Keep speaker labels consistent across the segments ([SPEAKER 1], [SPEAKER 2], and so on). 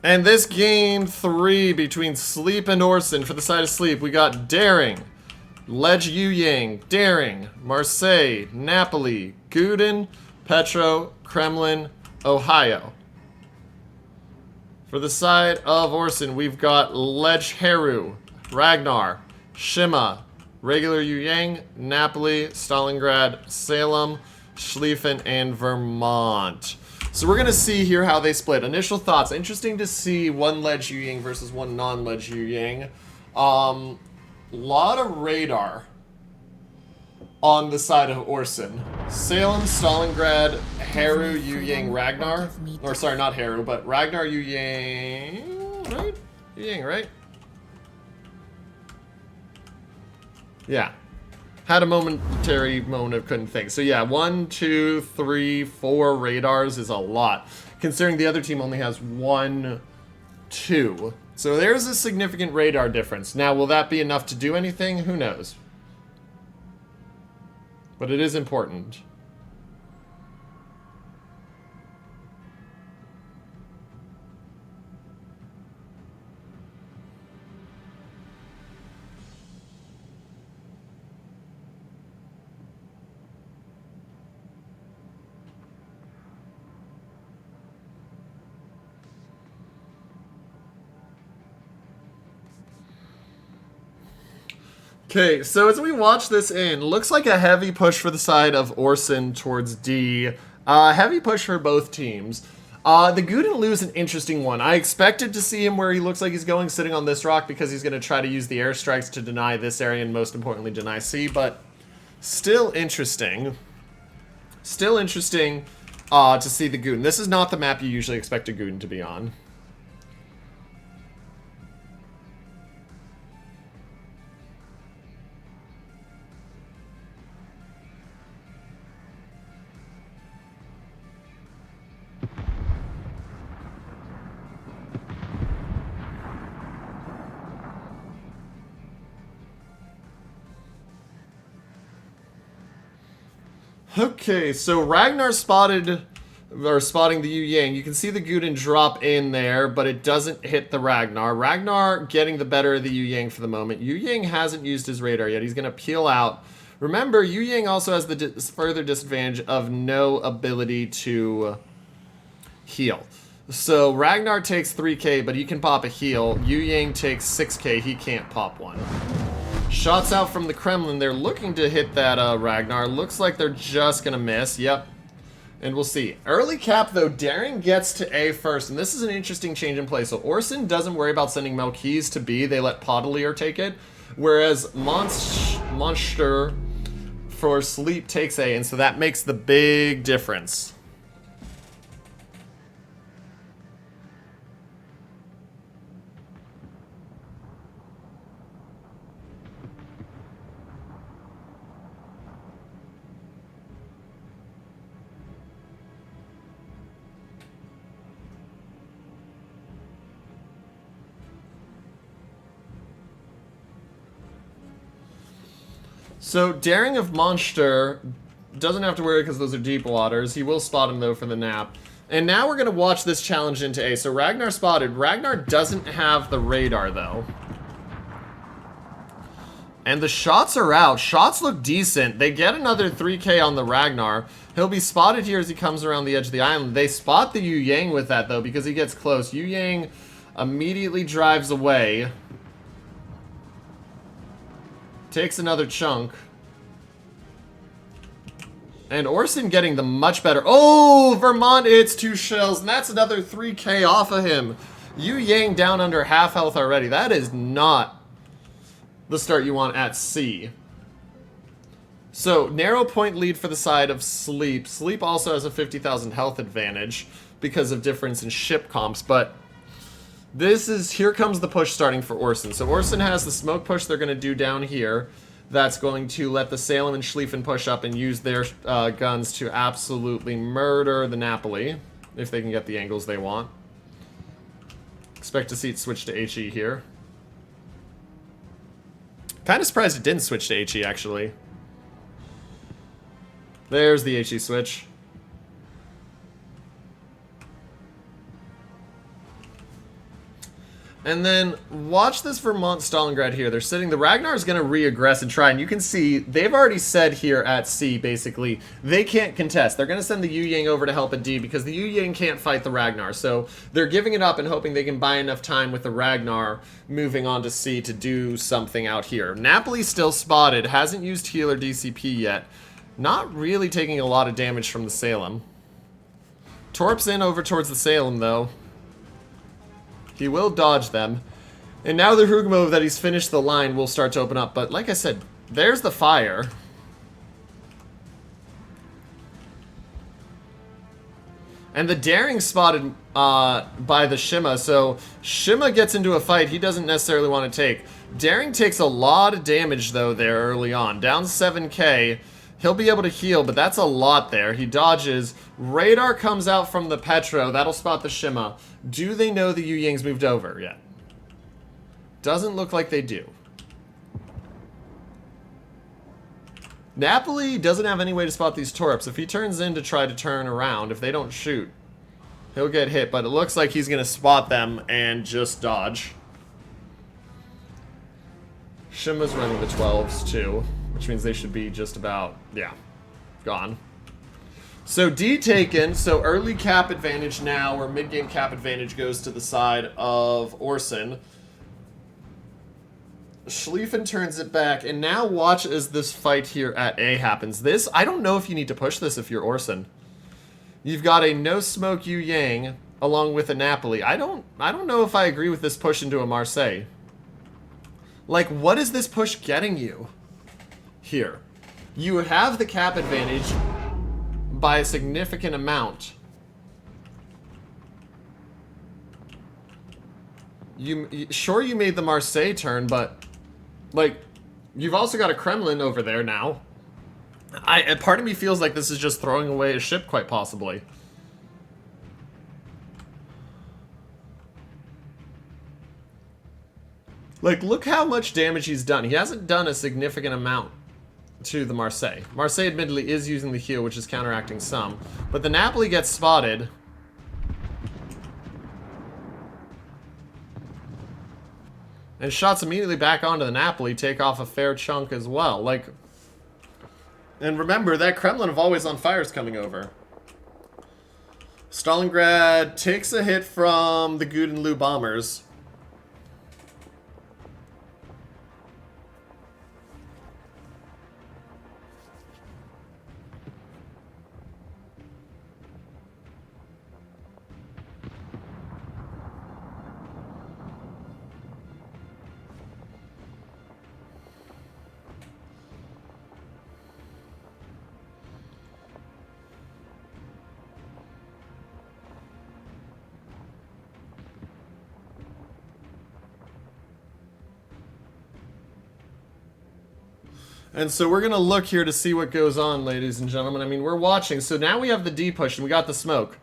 [SPEAKER 1] And this game 3 between SLEEP and ORCEN for the side of SLEEP, we got Daring, Ledge Yuyang, Daring, Marseille, Napoli, Guden, Petro, Kremlin, Ohio. For the side of ORCEN, we've got Ledge Heru, Ragnar, Shima, Regular Yuyang, Napoli, Stalingrad, Salem, Schlieffen, and Vermont. So we're going to see here how they split. Initial thoughts. Interesting to see one Ledge Yuyang versus one non-Ledge Yuyang. Lot of radar on the side of ORCEN. Salem, Stalingrad, Heru, Yuyang, Ragnar. Or sorry, not Heru, but Ragnar, Yuyang, right? Yuyang, right? Yeah. Had a momentary moment of couldn't think. So yeah, 1, 2, 3, 4 radars is a lot, considering the other team only has 1, 2. So there's a significant radar difference. Now, will that be enough to do anything? Who knows? But it is important. Okay, so as we watch this in, looks like a heavy push for the side of ORCEN towards D. Heavy push for both teams. The Guden lose an interesting one. I expected to see him where he looks like he's going, sitting on this rock, because he's going to try to use the airstrikes to deny this area and most importantly deny C, but still interesting. Still interesting to see the Guden. This is not the map you usually expect a Guden to be on. Okay, so Ragnar spotting the Yuyang. You can see the Guden drop in there, but it doesn't hit the Ragnar. Ragnar getting the better of the Yuyang for the moment. Yuyang hasn't used his radar yet. He's going to peel out. Remember, Yuyang also has the further disadvantage of no ability to heal. So Ragnar takes 3k, but he can pop a heal. Yuyang takes 6k. He can't pop one. Shots out from the Kremlin. They're looking to hit that Ragnar. Looks like they're just going to miss. Yep. And we'll see. Early cap, though, Daring gets to A first. And this is an interesting change in play. So ORCEN doesn't worry about sending Melkeys to B. They let Podolier take it. Whereas Monster for SLEEP takes A. And so that makes the big difference. So, Daring of Monster doesn't have to worry because those are deep waters. He will spot him, though, for the nap. And now we're going to watch this challenge into A. So, Ragnar spotted. Ragnar doesn't have the radar, though. And the shots are out. Shots look decent. They get another 3k on the Ragnar. He'll be spotted here as he comes around the edge of the island. They spot the Yuyang with that, though, because he gets close. Yuyang immediately drives away. Takes another chunk. And ORCEN getting the much better. Oh, Vermont hits 2 shells, and that's another 3k off of him. Yuyang down under half health already. That is not the start you want at C. So, narrow point lead for the side of SLEEP. SLEEP also has a 50,000 health advantage because of difference in ship comps, but here comes the push starting for ORCEN. So ORCEN has the smoke push they're going to do down here. That's going to let the Salem and Schlieffen push up and use their guns to absolutely murder the Napoli, if they can get the angles they want. Expect to see it switch to HE here. Kind of surprised it didn't switch to HE, actually. There's the HE switch. And then watch this Vermont Stalingrad here. They're sitting. The Ragnar is going to re-aggress and try. And you can see they've already said here at C, basically, they can't contest. They're going to send the Yu Yang over to help at D because the Yu Yang can't fight the Ragnar. So they're giving it up and hoping they can buy enough time with the Ragnar moving on to C to do something out here. Napoli still spotted. Hasn't used heal or DCP yet. Not really taking a lot of damage from the Salem. Torp's in over towards the Salem, though. He will dodge them. And now the Hugmove that he's finished the line will start to open up. But like I said, there's the fire. And the Daring spotted by the Shima. So Shima gets into a fight he doesn't necessarily want to take. Daring takes a lot of damage, though, there early on. Down 7k. He'll be able to heal, but that's a lot there. He dodges. Radar comes out from the Petro. That'll spot the Shima. Do they know the Yu Yang's moved over yet? Doesn't look like they do. Napoli doesn't have any way to spot these Torps. If he turns in to try to turn around, if they don't shoot, he'll get hit. But it looks like he's going to spot them and just dodge. Shima's running the 12s too, which means they should be just about, yeah, gone. So D taken, so early cap advantage now, or mid-game cap advantage goes to the side of ORCEN. Schlieffen turns it back, and now watch as this fight here at A happens. This, I don't know if you need to push this if you're ORCEN. You've got a no-smoke Yu Yang, along with a Napoli. I don't know if I agree with this push into a Marseille. Like, what is this push getting you? Here. You have the cap advantage by a significant amount. Sure, you made the Marseille turn, but like, you've also got a Kremlin over there now. Part of me feels like this is just throwing away a ship, quite possibly. Like, look how much damage he's done. He hasn't done a significant amount to the Marseille. Marseille admittedly is using the heal, which is counteracting some. But the Napoli gets spotted. And shots immediately back onto the Napoli take off a fair chunk as well. Like, and remember, that Kremlin of Always on Fire is coming over. Stalingrad takes a hit from the Guden Lu bombers. And so we're going to look here to see what goes on, ladies and gentlemen. I mean, we're watching. So now we have the D push, and we got the smoke.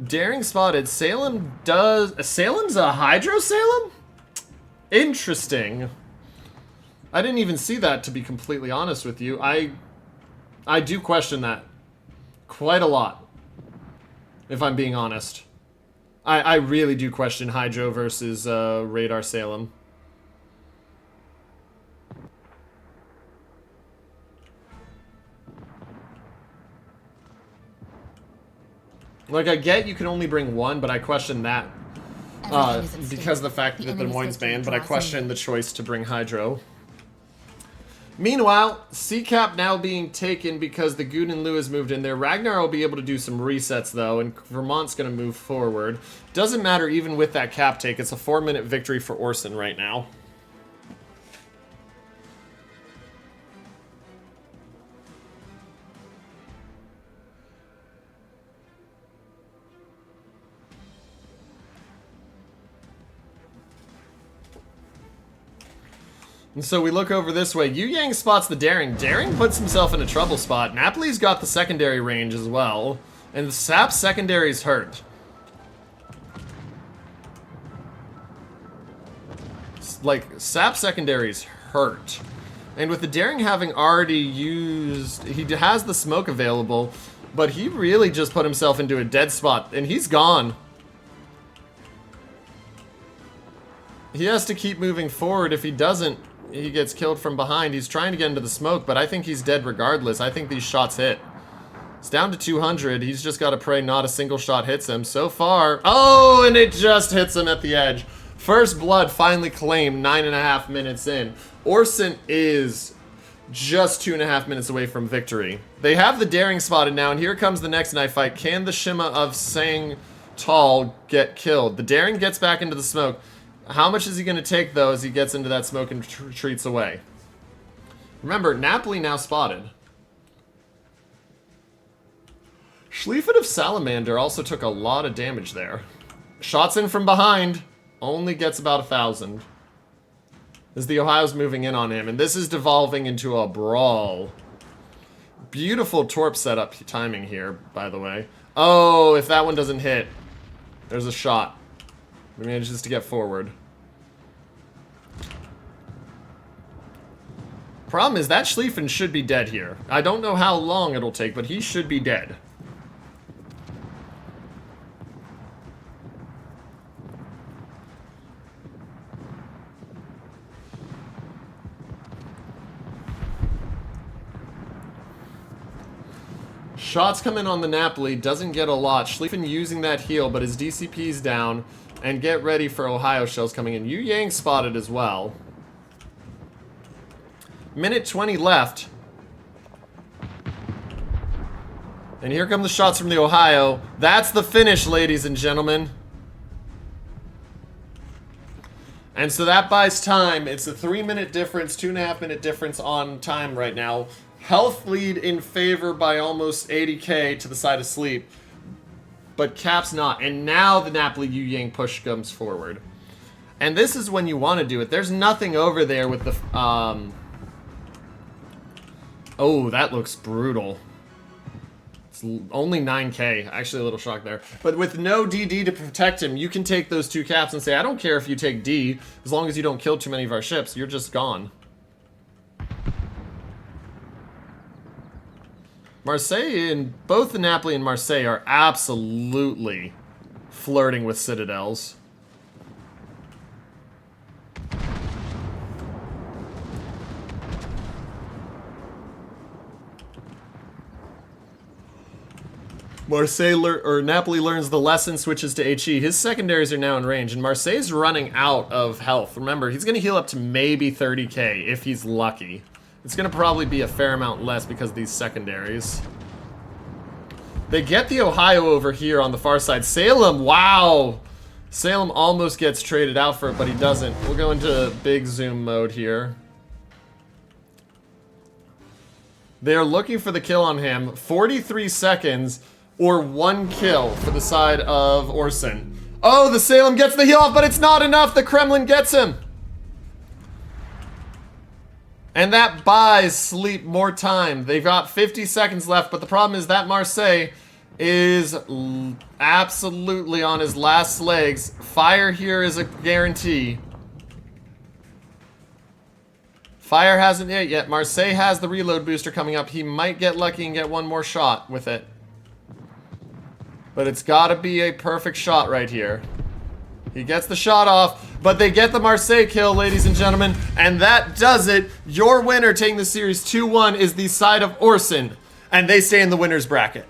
[SPEAKER 1] Daring spotted. Salem does... Salem's a Hydro Salem? Interesting. I didn't even see that, to be completely honest with you. I do question that quite a lot, if I'm being honest. I really do question Hydro versus Radar Salem. Like, I get you can only bring one, but I question that because of the fact that the Des Moines banned, but I question the choice to bring Hydro. Meanwhile, C-Cap now being taken because the Guden Lu has moved in there. Ragnar will be able to do some resets, though, and Vermont's going to move forward. Doesn't matter even with that cap take. It's a 4-minute victory for ORCEN right now. And so we look over this way. Yu Yang spots the Daring. Daring puts himself in a trouble spot. Napoli's got the secondary range as well. And Sap's secondary's hurt. Like, Sap's secondary's hurt. And with the Daring having already used... He has the smoke available, but he really just put himself into a dead spot. And he's gone. He has to keep moving forward. If he doesn't, he gets killed from behind. He's trying to get into the smoke, but I think he's dead regardless. I think these shots hit. It's down to 200. He's just got to pray not a single shot hits him. So far, oh, and it just hits him at the edge. First blood finally claimed 9.5 minutes in. ORCEN is just 2.5 minutes away from victory. They have the daring spotted now, and here comes the next knife fight. Can the Shima of Sang Tall get killed? The daring gets back into the smoke. How much is he going to take, though, as he gets into that smoke and retreats away? Remember, Napoli now spotted. Schlieffen of Salamander also took a lot of damage there. Shots in from behind. Only gets about 1,000. As the Ohio's moving in on him. And this is devolving into a brawl. Beautiful torp setup timing here, by the way. Oh, if that one doesn't hit, there's a shot. He manages to get forward. Problem is, that Schlieffen should be dead here. I don't know how long it'll take, but he should be dead. Shots come in on the Napoli, doesn't get a lot. Schlieffen using that heal, but his DCP's down. And get ready for Ohio shells coming in. Yu Yang spotted as well. Minute 20 left. And here come the shots from the Ohio. That's the finish, ladies and gentlemen. And so that buys time. It's a 3-minute difference, 2.5-minute difference on time right now. Health lead in favor by almost 80k to the side of SLEEP. But Cap's not. And now the Napoli Yu Yang push comes forward. And this is when you want to do it. There's nothing over there with the... Oh, that looks brutal. It's only 9k. Actually, a little shock there. But with no DD to protect him, you can take those two caps and say, I don't care if you take D, as long as you don't kill too many of our ships. You're just gone. Marseille, and both the Napoli and Marseille are absolutely flirting with citadels. Napoli learns the lesson, switches to HE. His secondaries are now in range, and Marseille's running out of health. Remember, he's going to heal up to maybe 30k if he's lucky. It's going to probably be a fair amount less because of these secondaries. They get the Ohio over here on the far side. Salem, wow! Salem almost gets traded out for it, but he doesn't. We'll go into big zoom mode here. They're looking for the kill on him. 43 seconds or 1 kill for the side of ORCEN. Oh, the Salem gets the heal off, but it's not enough. The Kremlin gets him. And that buys SLEEP more time. They've got 50 seconds left, but the problem is that Marseille is absolutely on his last legs. Fire here is a guarantee. Fire hasn't hit yet. Marseille has the reload booster coming up. He might get lucky and get one more shot with it. But it's got to be a perfect shot right here. He gets the shot off, but they get the Marseille kill, ladies and gentlemen, and that does it. Your winner taking the series 2-1 is the side of ORCEN, and they stay in the winner's bracket.